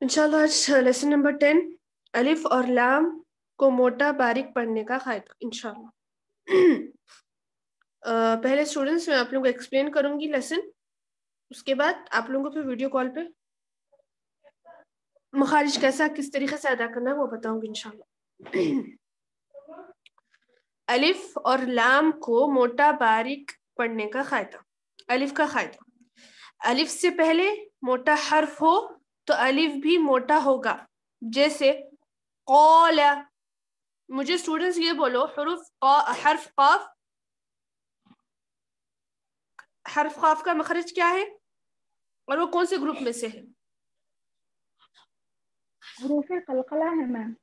इंशाल्लाह आज lesson number 10 अलिफ और लाम को मोटा बारीक पढ़ने का कायदा इंशाल्लाह। पहले स्टूडेंट्स मैं आप लोगों को एक्सप्लेन करूंगी लेसन, उसके बाद आप लोगों को फिर वीडियो कॉल पे मखारिज कैसा किस तरीके से अदा करना है वो बताऊंगी इंशाल्लाह। अलिफ और लाम को मोटा बारीक पढ़ने का कायदा। अलिफ का कायदा, अलिफ से पहले मोटा हर्फ हो तो अलिफ भी मोटा होगा, जैसे क़ौला। मुझे स्टूडेंट्स ये बोलो, हर्फ क़ाफ का मखरज क्या है और वो कौन से ग्रुप में से है? हरूफ कलकला है मैम।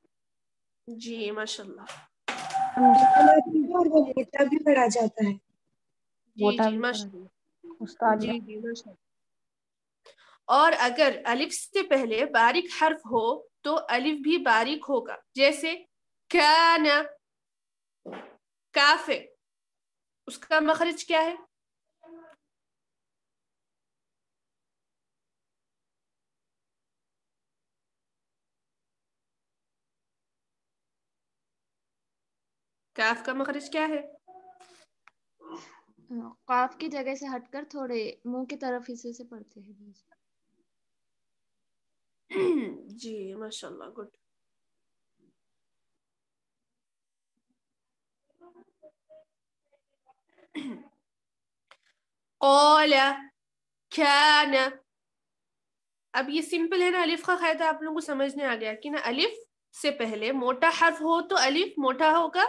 जी माशाल्लाह। और वो मोटा भी पढ़ा जाता है। जी जी माशाल्लाह। जी जी माशाल्लाह। और अगर अलिफ से पहले बारीक हर्फ हो तो अलिफ भी बारीक होगा, जैसे काना, काफे, उसका मखरज क्या है? काफ का मखरज क्या है? काफ की जगह से हटकर थोड़े मुंह की तरफ हिस्से से पढ़ते हैं। जी माशाल्लाह, गुड। क़ौला, काना। अब ये सिंपल है ना, अलिफ का कायदा आप लोगों को समझने आ गया कि ना, अलिफ से पहले मोटा हर्फ हो तो अलिफ मोटा होगा,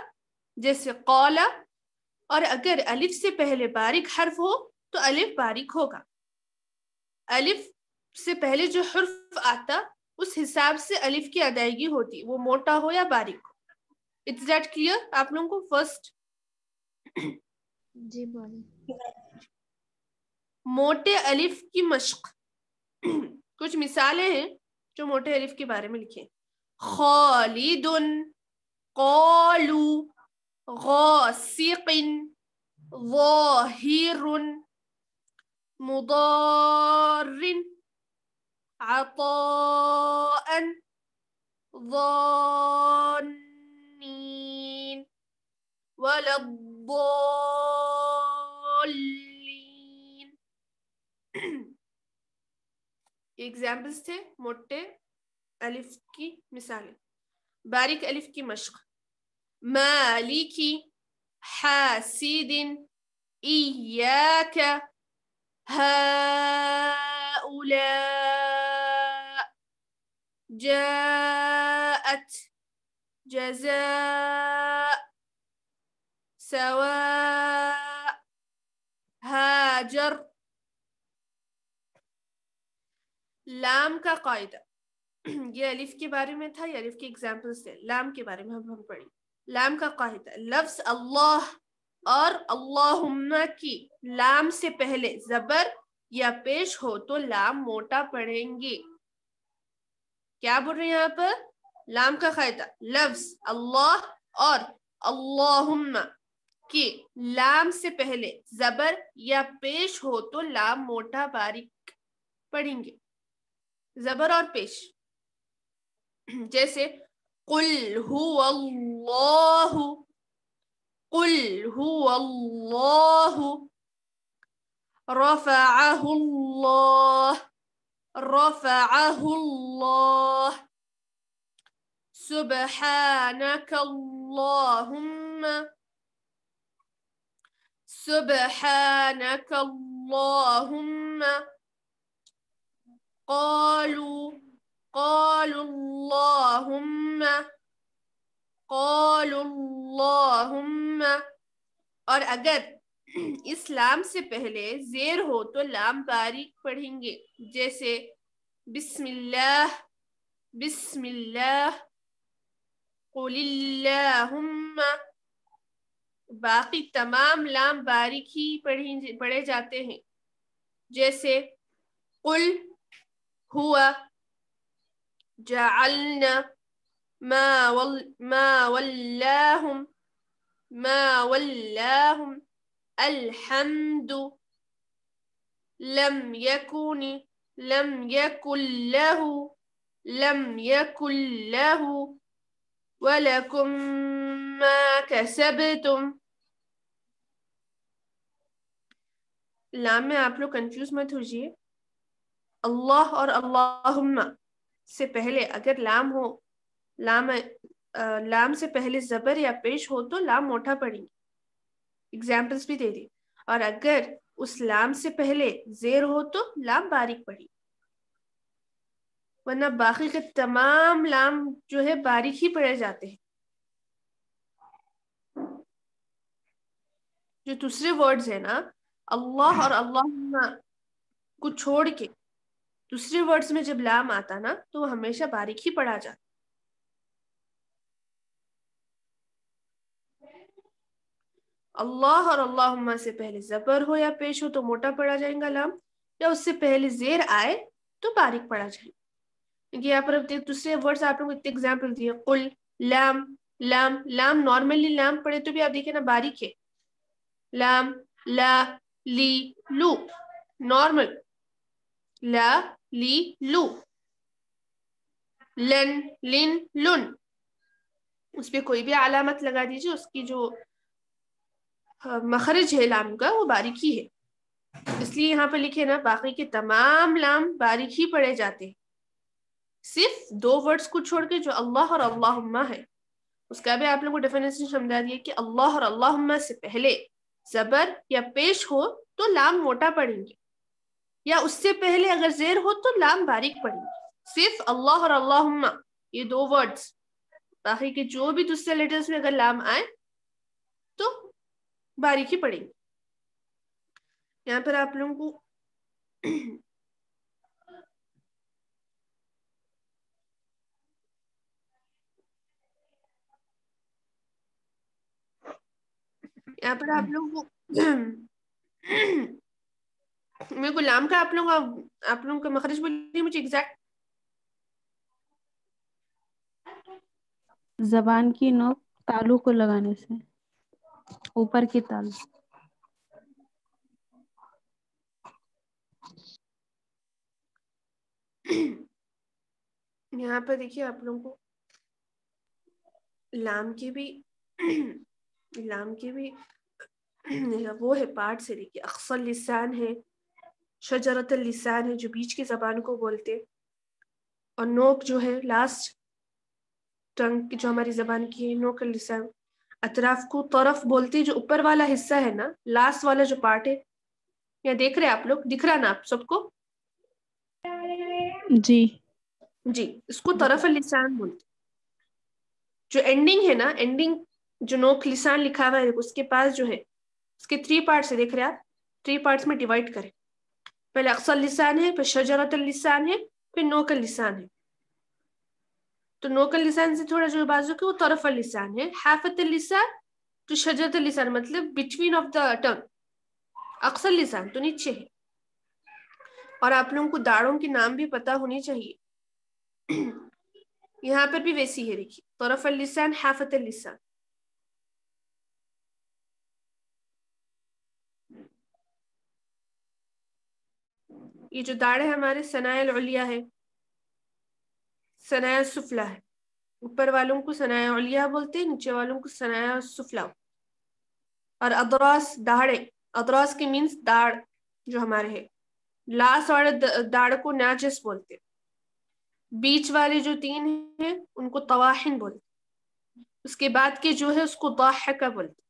जैसे क़ौला, और अगर अलिफ से पहले बारीक हर्फ हो तो अलिफ बारीक होगा। अलिफ से पहले जो हर्फ आता उस हिसाब से अलिफ की अदायगी होती, वो मोटा हो या बारीक हो। इट्स दैट क्लियर आप लोगों को? फर्स्ट जी बोलिए। मोटे अलिफ की मश्क। कुछ मिसालें हैं जो मोटे अलिफ के बारे में लिखे। खालिदुन, क़ालू, गासिकिन, ज़ाहिरुन, मुदार्रिन, अताअन, ज़ान्नीन, वलद्दाल्लीन। एग्जाम्पल्स थे मोटे अलिफ की मिसालें। बारीक अलिफ की मश्क, मालिकी, हासिदिन, इय्याका, हाउला, जाअत, जज़ाअ, सवाअ, हाजर। लाम का कायदा, ये अलिफ के बारे में था, ये अलिफ के एग्जाम्पल्स थे। लाम के बारे में हम पढ़ी। लाम का कायदा, लफ्ज अल्लाह और अल्लाहुम्मा की लाम से पहले जबर या पेश हो तो लाम मोटा पढ़ेंगे। क्या बोल रहे हैं यहाँ पर? लाम का कायदा, लफ्ज अल्लाह और अल्लाहुम्मा की लाम से पहले जबर या पेश हो तो लाम मोटा बारीक पढ़ेंगे, जबर और पेश। जैसे कुल हुवल्लाहु, कुल हुवल्लाहु, रफ़अहुल्लाह, रफ़अहुल्लाह, सुब्हानकल्लाहुम्मा, सुब्हानकल्लाहुम्मा, क़ालू, اور اگر اس لام سے پہلے زیر ہو تو لام باریک پڑھیں گے، جیسے بسم اللہ، بسم اللہ، قل اللہم. باقی تمام لام باریک ہی پڑھے جاتے ہیں، جیسے قل ہوا، جعلنا، ما ولاہم، ما ولاہم، الحمد، لم يكن، لم يكن له، لم يكن له، ولكم ما كسبتم. لام میں آپ لوگ کنفیوز مت ہوجیے. اللہ اور اللہم سے پہلے اگر لام ہو، لام سے پہلے زبر یا پیش ہو تو لام موٹا پڑیں گے، ایگزامپلس بھی دے دی. اور اگر اس لام سے پہلے زیر ہو تو لام باریک پڑی، ورنہ باقی کے تمام لام جو ہے باریک ہی پڑے جاتے ہیں. جو دوسرے ورڈز ہیں نا، اللہ اور اللہم کو چھوڑ کے دوسرے ورڈز میں جب لام آتا نا تو وہ ہمیشہ باریک ہی پڑھا جاتا. اللہ اور اللہم سے پہلے زبر ہو یا پیش ہو تو موٹا پڑا جائے گا لام، یا اس سے پہلے زیر آئے تو باریک پڑا جائے گا. کیونکہ یہاں پر دوسرے ورڈز آپ لوگ اتنے ایگزامپل دیے، قل، لام، لام، لام نارملی لام پڑھے تو بھی آپ دیکھیں نا باریک ہے، لام، لا، لی، لو، نارمل، لا، لی، لو، لن، لن، لن، اس پہ کوئی بھی علامت لگا دیجیے، اس کی جو مخرج ہے لام کا وہ باریک ہی ہے، اس لیے یہاں پہ لکھے نا باقی کے تمام لام باریک ہی پڑے جاتے ہیں، صرف دو ورڈز کو چھوڑ کے جو اللہ اور اللہم ہے. اس کا بھی آپ لوگوں کو ڈیفینیشن سمجھا دیے کہ اللہ اور اللہم سے پہلے زبر یا پیش ہو تو لام موٹا پڑیں گے، یا اس سے پہلے اگر زیر ہو تو لام باریک پڑیں گے. صرف اللہ اور اللہم یہ دو ورڈز، باقی کے جو بھی دوسرے لیٹرز میں اگر لام آئے تو باریک ہی پڑیں گے. یہاں پر آپ لوگوں کو یہاں پر آپ لوگوں کو میرے کو لام کا آپ لوگوں کا مخرج بولیے مجھے ایگزیکٹ. زبان کی نوک تالو کو لگانے سے، اوپر کی تالو. یہاں پر دیکھیے آپ لوگوں کو لام کے بھی وہ ہے پارٹ سے، دیکھیے اقصى اللسان ہے، شجرۃ اللسان ہے جو بیچ کی زبان کو بولتے، اور نوک جو ہے لاسٹ ٹنگ جو ہماری زبان کی ہے، نوک اللسان. اطراف کو طرف بولتے جو اوپر والا حصہ ہے نا، لاسٹ والا جو پارٹ ہے، یا دیکھ رہے آپ لوگ، دکھ رہا نا آپ سب کو؟ جی جی، اس کو طرف اللسان بولتے. جو اینڈنگ ہے نا، اینڈنگ جو نوک لسان لکھا ہوا ہے اس کے پاس جو ہے، اس کے 3 پارٹس ہے، دیکھ رہے آپ، 3 پارٹس میں ڈیوائڈ کریں. پہلے اقصى اللسان ہے، پھر شجرۃ اللسان ہے، پھر نوک اللسان ہے. تو نوک اللسان سے تھوڑا جو بازو کے وہ طرف اللسان ہے. حافۃ اللسان تو شجرۃ اللسان مطلب بٹوین آف دا ٹنگ. اقصى اللسان تو نیچے ہے. اور آپ لوگوں کو داڑھوں کے نام بھی پتا ہونی چاہیے. یہاں پر بھی ویسی ہے، دیکھیے طرف اللسان، حافۃ اللسان. یہ جو داڑھ ہے ہمارے ثنایا العلیاء ہے، ثنایا السفلی ہے. اوپر والوں کو ثنایا علیا بولتے ہیں، نیچے والوں کو ثنایا السفلی. اور ادراس داڑھے، ادراس کی مینس داڑھ جو ہمارے ہے، لاس والے داڑھ کو ناجس بولتے، بیچ والے جو 3 ہیں ان کو طواحن بولتے، اس کے بعد کے جو ہے اس کو ضاحکہ بولتے،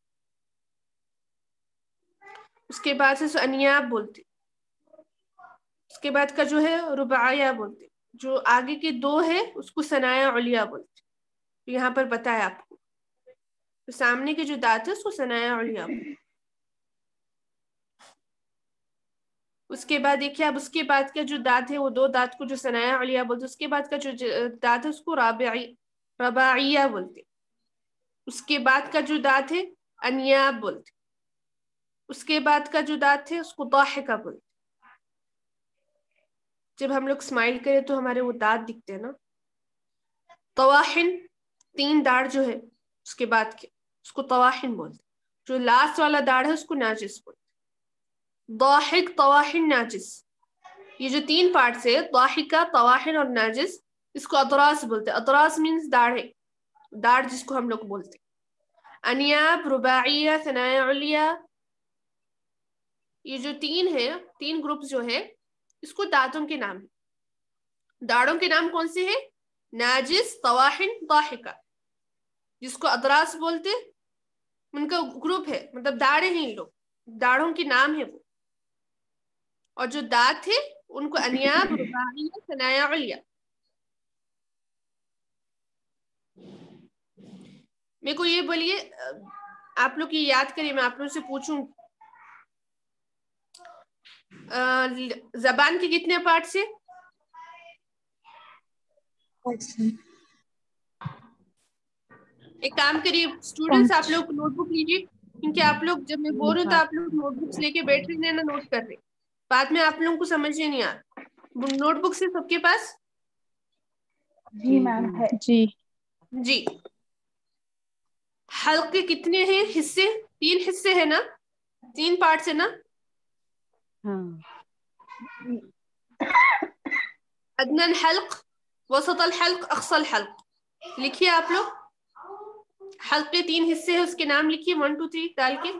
اس کے بعد سے انیاب بولتے، اس کے بعد کا جو ہے رباعیہ بولتے، جو آگے کے 2 ہے اس کو ثنایا علیا بولتے. یہاں پر بتایا آپ کو، تو سامنے کے جو دانت ہے اس کو ثنایا علیا بولتے. اس کے بعد دیکھیے اب اس کے بعد کا جو دانت ہے وہ دو دانت کو جو ثنایا علیہ بولتے، اس کے بعد کا جو دانت ہے اس کو رباعیہ بولتے، اس کے بعد کا جو دانت ہے انیاب بولتے، اس کے بعد کا جو دانت ہے اس کو ضاحکہ بولتے. جب ہم لوگ اسمائل کریں تو ہمارے وہ دانت دکھتے ہیں نا. طواحن 3 داڑھ جو ہے اس کے بعد کے اس کو طواحن بولتے، جو لاسٹ والا داڑھ ہے اس کو ناجس بولتے. ضاحک طواحن ناجس، یہ جو 3 پارٹس ہے ضاحکہ طواحن اور ناجس، اس کو اطراس بولتے. اطراس مینس داڑھے، داڑھ جس کو ہم لوگ بولتے. انیاب، رباعیہ، ثنایا علیہ، یہ جو 3 ہے 3 گروپ جو ہے اس کو دانتوں کے نام ہے. داڑھوں کے نام کون سے ہیں؟ ناجس، طواحن، ضاحکہ. جس کو اطراس بولتے ان کا گروپ ہے، مطلب داڑھے ہیں، ان لوگ داڑھوں کے نام ہے وہ. اور جو دانت ہے ان کو انیاب، رباعیہ، ثنایا علیہ. میرے کو یہ بولیے آپ لوگ یہ یاد کریے، میں آپ لوگوں سے پوچھوں زبان کے کتنے پارٹس ہیں؟ ایک کام کریے اسٹوڈینٹس، آپ لوگ نوٹ بک لیجیے، کیونکہ آپ لوگ جب میں بول رہی ہوں تو آپ لوگ نوٹ بکس لے کے بیٹھ رہے ہیں نا، نوٹ کر رہے، بعد میں آپ لوگوں کو سمجھ نہیں آ رہا. نوٹ بکس ہے سب کے پاس؟ جی میم ہے. جی جی. حلقے کتنے ہیں حصے؟ 3 حصے ہیں نا، 3 پارٹس ہے نا. ہاں. ادنى الحلق، وسط الحلق، اقصى الحلق. لکھیے آپ لوگ حلقے 3 حصے ہیں، اس کے نام لکھیے 1 2 3 ڈال کے.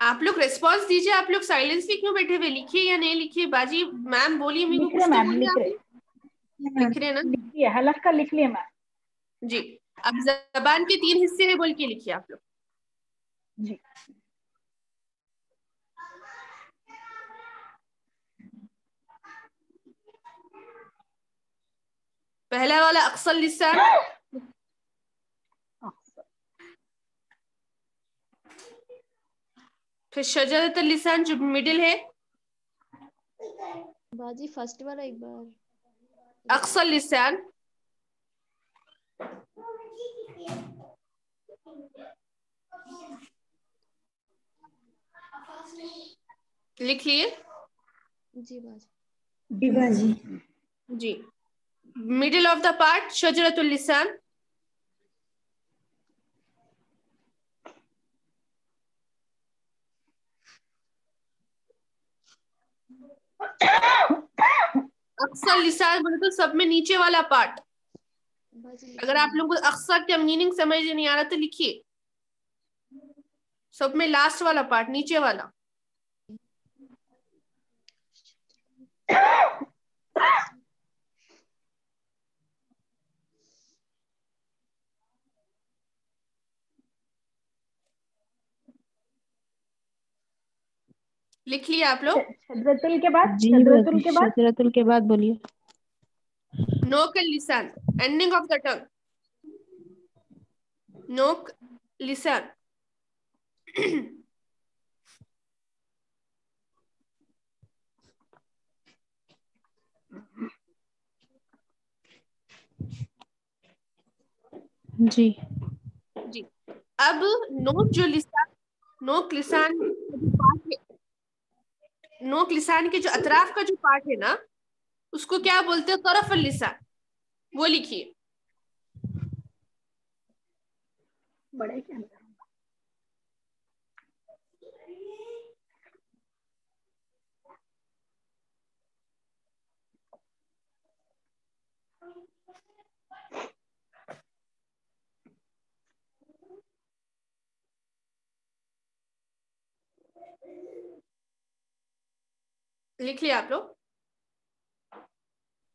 آپ لوگ ریسپانس دیجیے، آپ لوگ سائلنسلی کیوں بیٹھے ہوئے؟ لکھیے یا نہیں لکھیے؟ باجی میم بولیے میرے کو لکھ کچھ رہے تو میم، بولیے. لکھ آپ رہے لکھ رہے ہیں نا؟ لکھیے، حلق کا لکھ لیے میم. جی. اب زبان کے 3 حصے ہیں بول کے لکھیے آپ لوگ. جی. پہلا والا اقصى اللسان، پھر شجرۃ اللسان جو مڈل ہے، باجی فرسٹ والا ایک بار. اقصى اللسان، لکھ لیے. جی باجی. جی باجی. جی. middle of the part شجرۃ اللسان، اقصى اللسان بولے تو سب میں نیچے والا پارٹ. باجی اگر آپ لوگوں کو اقصی کا میننگ سمجھ نہیں آ رہا تو لکھیے سب میں لاسٹ والا پارٹ، نیچے والا. لکھ لیے آپ لوگ؟ شجرتل کے بعد، جی شجرتل کے بعد شجرتل کے بعد بولیے. نوک اللسان، ending of the tongue. نوک لسان. جی. جی. اب نوک جو لسان، نوک لسان جو پارٹ ہے، نوک لسان کے جو اطراف کا جو پارٹ ہے نا اس کو کیا بولتے ہیں؟ طرف اللسان. وہ لکھیے. بڑے کے اندر. لکھ لیے آپ لوگ؟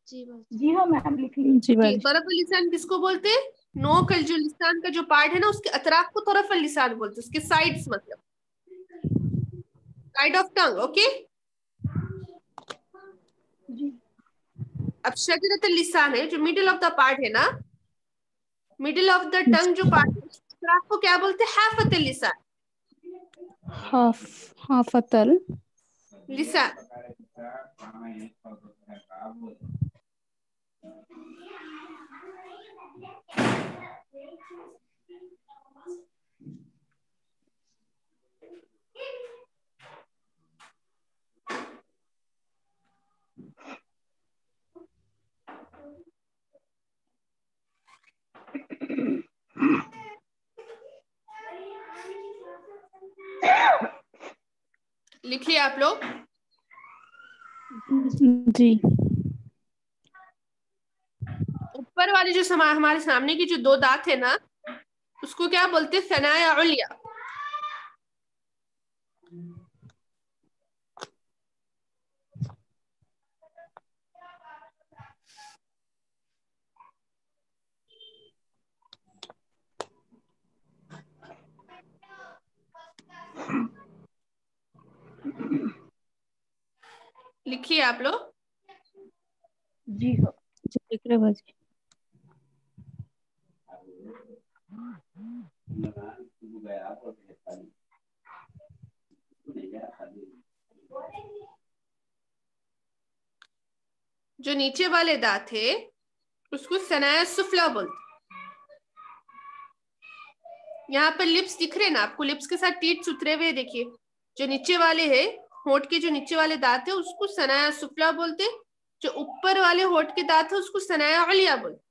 جی باجی. جی ہاں میم لکھ لیے. جی جی. باجی. طرف اللسان کس کو بولتے ہیں؟ نوک جو لسان کا جو پارٹ ہے نا اس کے اطراف کو طرف اللسان بولتے ہیں، اس کے سائڈس، مطلب سائڈ آف ٹنگ. اوکے. जी اب شجرۃ اللسان ہے جو middle of the part ہے نا, middle of the tongue جو part ہے اس طرف کو کیا بولتے ہیں؟ حافۃ اللسان. حافتل لسان. لکھ لیا آپ لوگ؟ جی. اوپر والی جو ہمارے سامنے کی جو دو دانت ہے نا اس کو کیا بولتے ہیں؟ ثنایا علیا. لکھیے آپ لوگ. जी हाँ جی لکھ رہے باجی. جو نیچے والے دانت ہے اس کو ثنایا سفلا بولتے. یہاں پر لپس دکھ رہے نا آپ کو, لپس کے ساتھ ٹیتھ اترے ہوئے دیکھیے. جو نیچے والے ہے ہونٹ کے جو نیچے والے دانت ہے اس کو ثنایا سفلا بولتے. جو اوپر والے ہونٹ کے دانت ہے اس کو ثنایا علیا بولتے.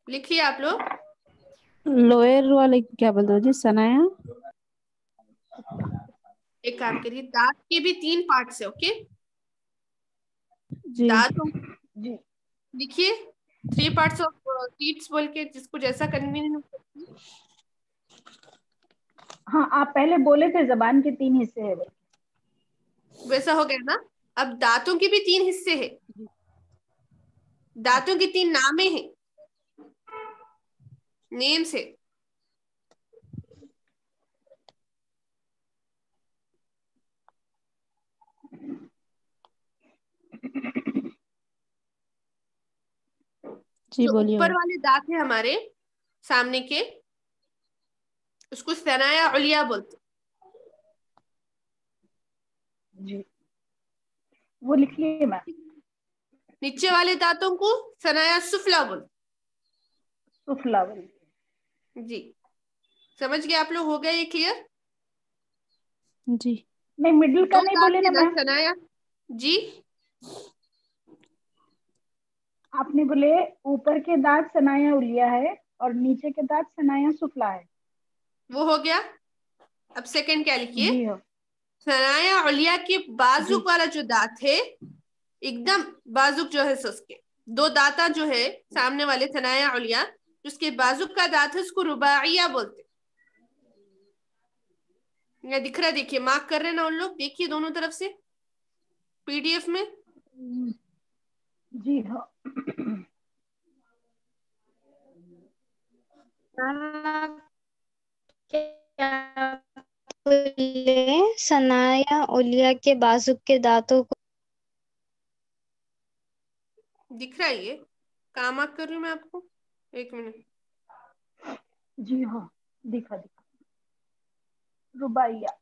لکھیے آپ لوگ. لوئر والے کیا بولتے ہو جی؟ ثنایا ایک کام کریے, دانت کے بھی 3 پارٹس ہے. اوکے, جی. دانتوں जी لکھیے 3 parts آف teeth بول کے, جس کو جیسا کنوینئنٹ. हाँ आप पहले बोले थे जबान के 3 हिस्से है बोल. ویسا ہو گیا نا. اب دانتوں کے بھی 3 حصے ہیں. دانتوں کی 3 نامیں ہیں, نیمز ہے. جی جو بولیے اوپر باجی. والے دانت ہیں ہمارے سامنے کے اس کو ثنایا علیا بولتے. जी वो लिख लिए मैं. نیچے والے دانتوں کو ثنایا سفلا بولتے. सुफला बोल. جی سمجھ گئے آپ لوگ؟ ہو گیا یہ کلیئر؟ جی. नहीं मिडिल का دو नहीं बोले دانت ہے ना نا मैम. ثنایا. جی आपने बोले ऊपर के दांत सनाया उलिया है और नीचे के दांत सनाया सुफला है. وہ ہو گیا. اب سیکنڈ کیا لکھیے؟ जी हाँ ثنایا علیا کے جی بازوک والا جو دانت ہے, ایک دم بازوک جو ہے اس کے 2 دانتا جو ہے سامنے والے ثنایا علیا, جس کے بازوک کا دانت ہے اس کو رباعیہ بولتے. یہ دکھ رہا ہے, دیکھیے مارک کر رہے نا ان لوگ, دیکھیے دونوں طرف سے پی ڈی ایف میں. जी हाँ ثنایا علیا کے بازو کے دانتوں کو دکھ رہا ہے یہ کہاں مارک کر رہی ہوں میں آپ کو, 1 منٹ. जी हाँ दिखा दिखा रुबाइया.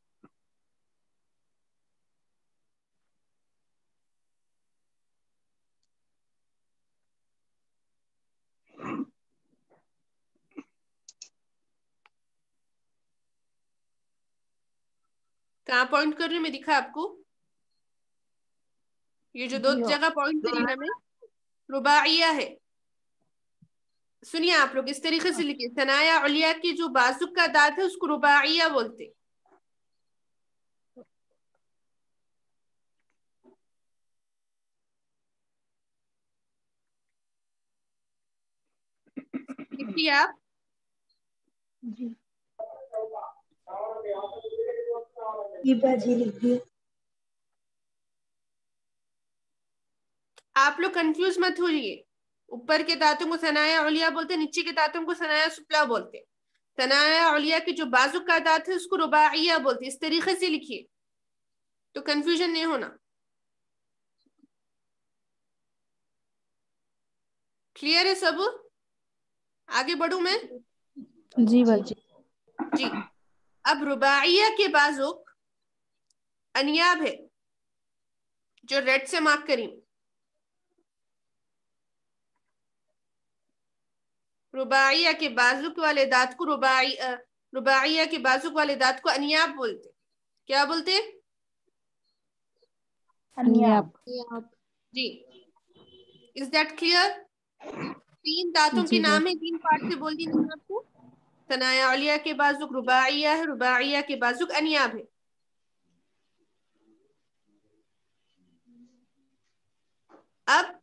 کہاں پوائنٹ کر رہی ہوں میں, دکھا آپ کو؟ یہ جو 2 जी हाँ جگہ پوائنٹ کری نا میں, رباعیہ ہے. سنیے آپ لوگ اس طریقے سے لکھیے, ثنایا علیا کی جو بازوک کا دانت ہے اس کو رباعیہ بولتے. لکھیے آپ. जी ये बाजी लिख दिया। आप लोग कंफ्यूज मत होइए, ऊपर के दांतों को सनाया उलिया बोलते, नीचे के दांतों को सनाया सुफला बोलते। सनाया उलिया के जो बाजुक का दांत है उसको रुबाइया बोलते। इस तरीके से लिखिए तो कंफ्यूजन नहीं होना। क्लियर है सब? आगे बढ़ूं मैं? जी बाजी। जी। अब रुबाइया के बाजुक अनियाब है, जो रेड से मार्क करी। रुबाइया के बाजुक वाले दांत को रुबाइया के बाजुक वाले दांत को अनियाब बोलते। क्या बोलते? अनियाब। जी। Is that clear? 3 दांतों के जी नाम है, 3 पार्ट से बोल दी मैंने आपको। सनाया उलिया के बाजुक रुबाइया है, रुबाइया के बाजुक अनियाब है। अब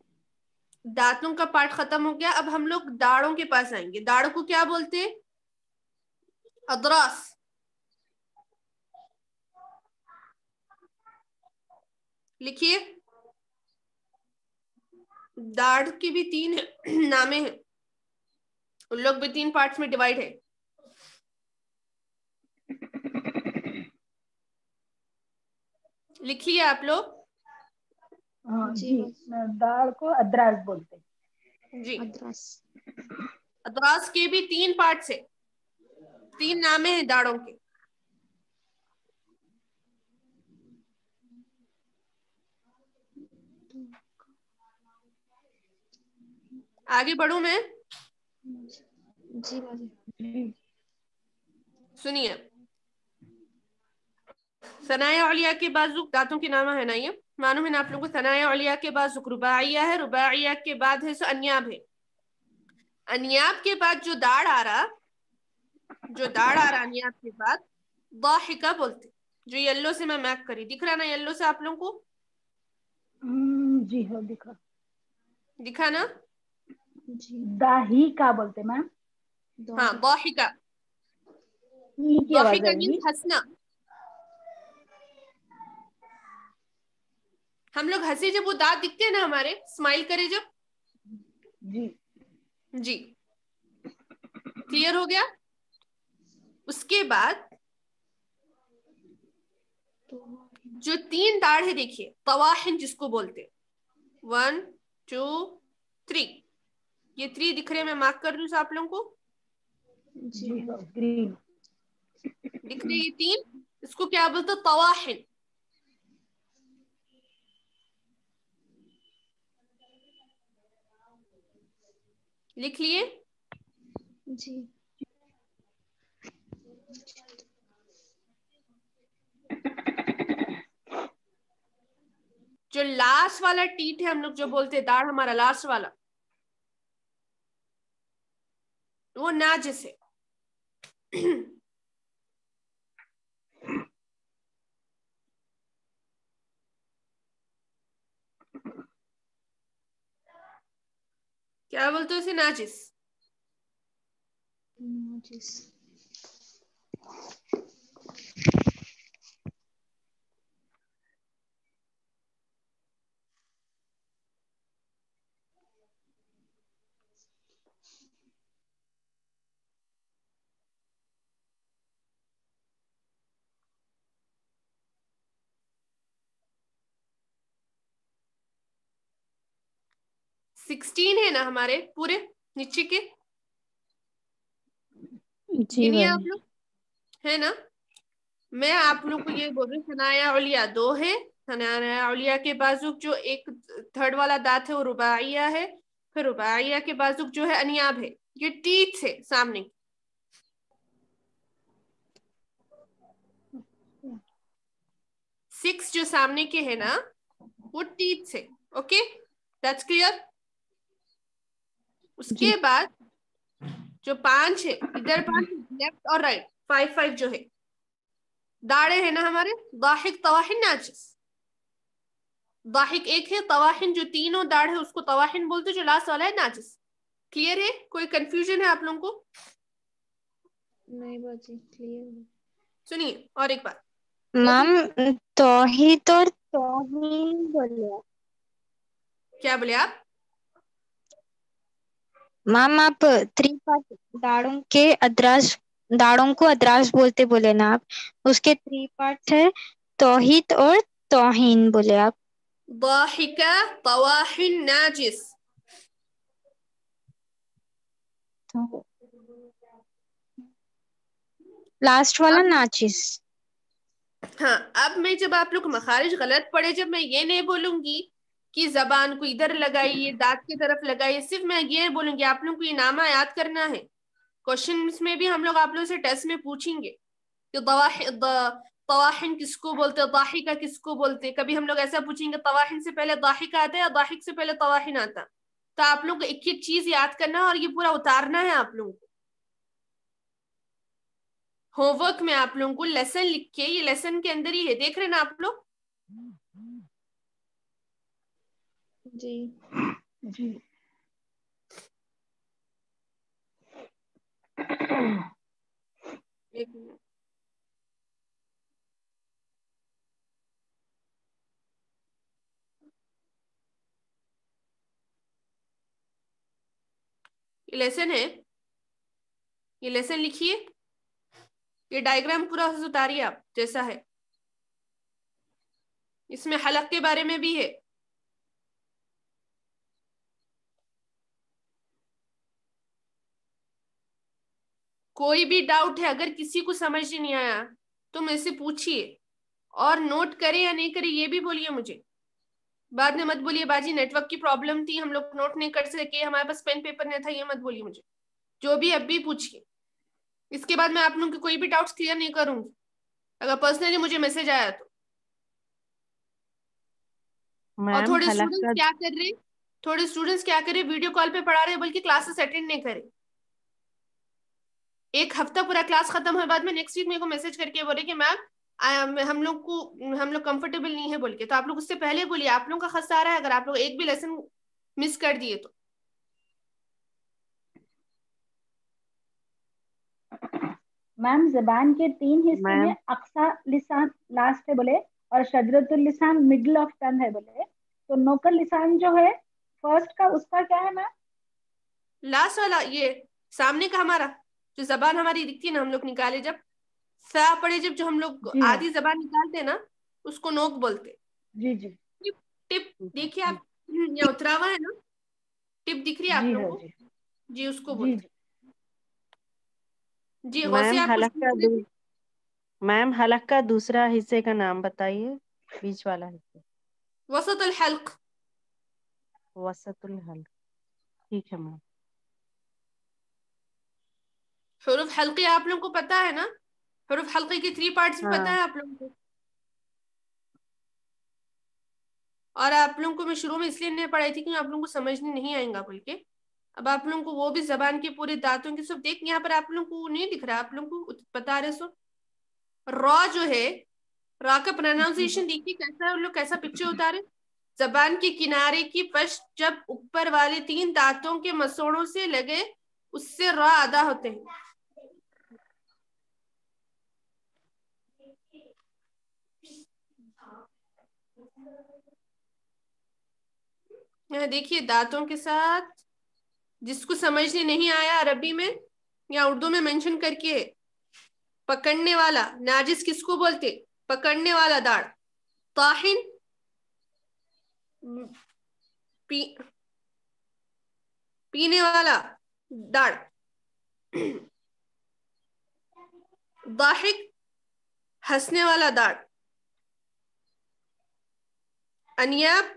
दांतों का पार्ट खत्म हो गया, अब हम लोग दाढ़ों के पास आएंगे। दाढ़ों को क्या बोलते? अदरास। लिखिए, दाढ़ की भी 3 नामे हैं, उन लोग भी 3 पार्ट्स में डिवाइड है। लिख लिया आप लोग? हाँ जी जी, दाढ़ को अदरास बोलते हैं। जी। अदरस। अदरास के भी 3 पार्ट्स है, 3 नामे हैं दाढ़ों के। आगे बढ़ूं मैं? जी बाजी। सुनिए, सनाया उलिया के बाजुक दांतों के नाम है ना, ये मालूम है ना आप लोगों को। सनाया उलिया के बाजुक रुबाइया है, रुबाइया के बाद है सो अनियाब है। अनियाब के बाद जो दाढ़ आ रहा अनियाब के बाद दाहिका बोलते। जो येलो से मैं मैक करी, दिख रहा ना येलो से आप लोगों को? जी हाँ, दिखा ना? जी। दाही का बोलते मैम। हाँ, दाहिका। ई की आवाज दाहिका आएगी। मीन्स हंसना। हम लोग हंसे जब वो दांत दिखते हैं ना हमारे, स्माइल करे जब। जी जी, क्लियर हो गया? उसके बाद जो 3 दाढ़ है देखिए, तवाहिन जिसको बोलते, 1 2 3। ये 3 दिख रहे हैं, मैं मार्क कर रही हूँ आप लोगों को। जी हाँ, ग्रीन। दिख रहे ये 3, इसको क्या बोलते? तवाहिन। लिख लिए? जी। जो लास्ट वाला टीथ है, हम लोग जो बोलते हैं दाढ़, हमारा लास्ट वाला, वो नाजिस है। क्या बोलते हो उसे? नाजिस। नाजिस। 16 है ना हमारे पूरे नीचे के? जी गिनिए आप बाजी। लोग, है ना? मैं आप लोग को ये बोल रही हूँ, सनाया उलिया 2 है। सनाया उलिया के बाजुक जो एक थर्ड वाला दांत है वो रुबाइया है। फिर रुबाइया के बाजुक जो है अनियाब है। ये टीथ है सामने। 6 जो सामने के है ना, वो टीथ से। Okay, that's clear? उसके बाद जो 5 है, इधर 5 लेफ्ट और राइट, 5 जो है दाढ़े है ना हमारे, दाहिक तवाहिन नाजिस। दाहिक एक है, तवाहिन जो तीनों दाढ़ है उसको तवाहिन बोलते, जो लास्ट वाला है नाजिस। क्लियर है? कोई कंफ्यूजन है आप लोगों को? नहीं बाजी, क्लियर है। सुनिए और एक बार, मैम तौहीद और तौहीन बोले आप। क्या बोले आप? मैम आप 3 पार्ट दाढ़ों को अदराज बोलते बोले ना आप, उसके 3 पार्ट्स है तौहीद और तौहीन बोले आप। ضاحكة طواحن नाजिस। तो लास्ट वाला नाचिस। हाँ, अब मैं जब आप लोग मखारिज गलत पढ़े, जब मैं ये नहीं बोलूंगी कि जबान को इधर लगाइए, दांत की तरफ लगाइए, सिर्फ मैं ये बोलूंगी आप लोग को ये नामा याद करना है। क्वेश्चन में भी हम लोग आप लोगों से टेस्ट में पूछेंगे कि तवाहिन किसको बोलते, दाहिका किसको बोलते। कभी हम लोग ऐसा पूछेंगे तवाहिन से पहले दाहिका आता है या दाहिक से पहले तवाहिन आता। तो आप लोग को एक एक चीज याद करना है और ये पूरा उतारना है आप लोगों को। होमवर्क में आप लोगों को लेसन लिख के, ये लेसन के अंदर ही है, देख रहे ना आप लोग? जी जी। एक मिनट। ये लेसन है, ये लेसन लिखिए, ये डायग्राम पूरा उतारिए आप जैसा है। इसमें हलक के बारे में भी है। कोई भी डाउट है, अगर किसी को समझ नहीं आया तो मुझसे पूछिए, और नोट करें या नहीं करें ये भी बोलिए मुझे। बाद में मत बोलिए बाजी नेटवर्क की प्रॉब्लम थी, हम लोग नोट नहीं कर सके, हमारे पास पेन पेपर नहीं था, ये मत बोलिए मुझे। जो भी अब भी पूछिए। इसके बाद मैं आप लोगों के कोई भी डाउट्स क्लियर नहीं करूंगी, अगर पर्सनली मुझे मैसेज आया तो। और मैम थोड़े हलक स्टूडेंट्स का क्या कर रहे, वीडियो कॉल पे पढ़ा रहे बल्कि क्लासेस अटेंड नहीं करे। एक हफ्ता पूरा क्लास खत्म हुए बाद में नेक्स्ट वीक मेरे को मैसेज करके बोले कि मैम हम लोग कंफर्टेबल नहीं है बोल के। तो आप लोग उससे पहले बोलिए, आप लोग का खसारा है अगर आप लोग एक भी लेसन मिस कर दिए तो। मैम जबान के 3 हिस्से मैम में अक्सा लिसान लास्ट है बोले, और शजरतुल लिसान मिडल ऑफ टंग है बोले। तो नोकल लिसान जो है फर्स्ट का, उसका क्या है मैम? लास्ट वाला ये सामने का हमारा जो जबान हमारी दिखती है ना, हम लोग निकाले जब सा पढ़े, जब जो हम लोग जी हाँ। आधी जबान निकालते हैं ना, उसको नोक बोलते। जी जी। टिप टिप देखिए आप, यहाँ उतरा हुआ है ना, टिप दिख रही है आप जी लोगों हाँ। को? जी जी उसको जी। बोलते। जी जी गौसे मैम आप कुछ पूछ रहे थे? मैम हलक का दूसरा हिस्से का नाम बताइए, बीच वाला हिस्सा। वसत अल हल्क। वसतुल हल्क, ठीक है मैम। हुरूफ हल्के आप लोगों को पता है ना? हुरूफ हल्के के 3 पार्ट्स भी पता हाँ है आप लोगों को? और आप लोगों को मैं शुरू में इसलिए नहीं पढ़ाई थी क्योंकि आप लोगों को समझने नहीं आएगा बोल के। अब आप लोगों को वो भी जबान के पूरे दांतों की सब देख, यहाँ पर आप लोगों को नहीं दिख रहा, आप लोगों को बता रहे सो। रॉ जो है, रॉ का प्रोनाउंसिएशन देखिए कैसा है, उन लोग कैसा पिक्चर उतारे। जबान के किनारे की पश्च जब ऊपर वाले 3 दांतों के मसोड़ों से लगे, उससे रॉ अदा होते हैं। यहाँ देखिए दांतों के साथ, जिसको समझने नहीं आया अरबी में या उर्दू में मेंशन करके है। पकड़ने वाला नाजिस किसको बोलते? पकड़ने वाला दाढ़। ताहिन पी, पीने वाला दाढ़। दाहिक हंसने वाला दाढ़। अनियाब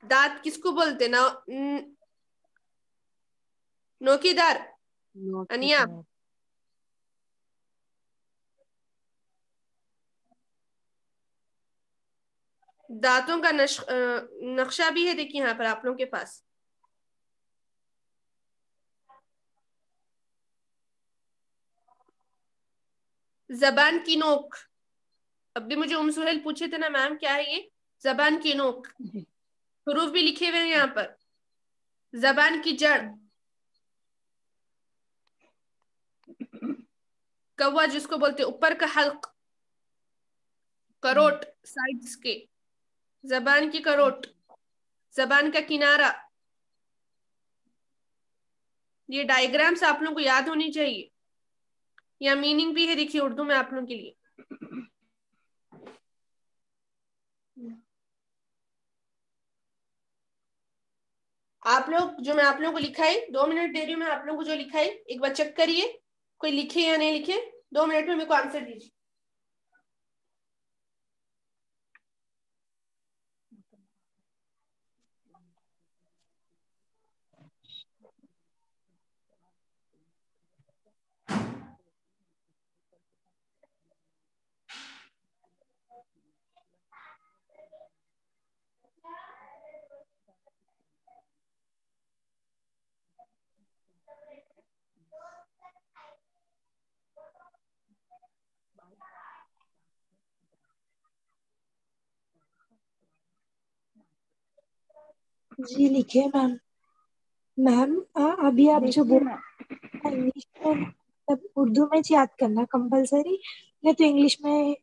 दांत किसको बोलते? नोकीदार अनियाब। नोकीदार। दांतों का नक्शा भी है देखिए यहाँ पर आप लोगों के पास। जबान की नोक, अब भी मुझे सुहेल पूछे थे ना मैम क्या है ये, जबान की नोक। जी। हरूफ भी लिखे हुए हैं यहाँ पर। जबान की जड़, कौवा जिसको बोलते ऊपर का हल्क। करोट साइड्स के, जबान की करोट, जबान का किनारा। ये डायग्राम्स आप लोगों को याद होनी चाहिए, या मीनिंग भी है, देखिए उर्दू में आप लोगों के लिए। आप लोग जो मैं आप लोगों को लिखाई 2 मिनट दे रही हूँ मैं आप लोगों को, जो लिखाई एक बार चेक करिए, कोई लिखे या नहीं लिखे, 2 मिनट में मेरे को आंसर दीजिए। जी लिखिए मैम। मैम अभी आप जो देखिए बोल मैम, इंग्लिश में मतलब उर्दू में याद करना कंपलसरी, या तो इंग्लिश में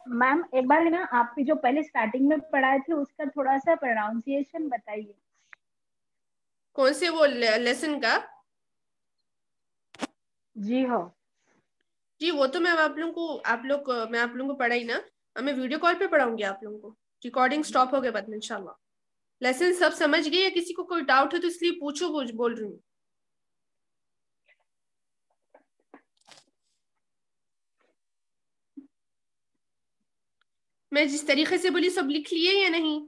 मैम एक बार है ना, आप जो पहले स्टार्टिंग में पढ़ाए थे उसका थोड़ा सा प्रोनाउंसिएशन बताइए। कौन से वो लेसन का? जी हो। जी वो तो मैं आप लोगों को मैं आप लोगों को पढ़ाई ना, मैं वीडियो कॉल पे पढ़ाऊंगी आप लोगों को, रिकॉर्डिंग स्टॉप हो गए बाद में इंशाल्लाह। लेसन सब समझ गए, या किसी को कोई डाउट है तो इसलिए पूछो, बोल रही हूँ। मैं जिस तरीके से बोली सब लिख लिए या नहीं?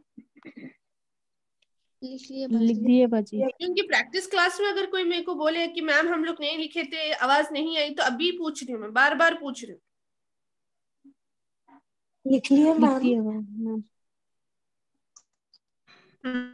लिख लिए लिख बाजी। दिए बाजी। क्योंकि प्रैक्टिस क्लास में अगर कोई मेरे को बोले कि मैम हम लोग नहीं लिखे थे, आवाज नहीं आई, तो अभी पूछ रही हूँ, मैं बार बार पूछ रही लिख लिए लिख मैम। दिए मैम। हूँ।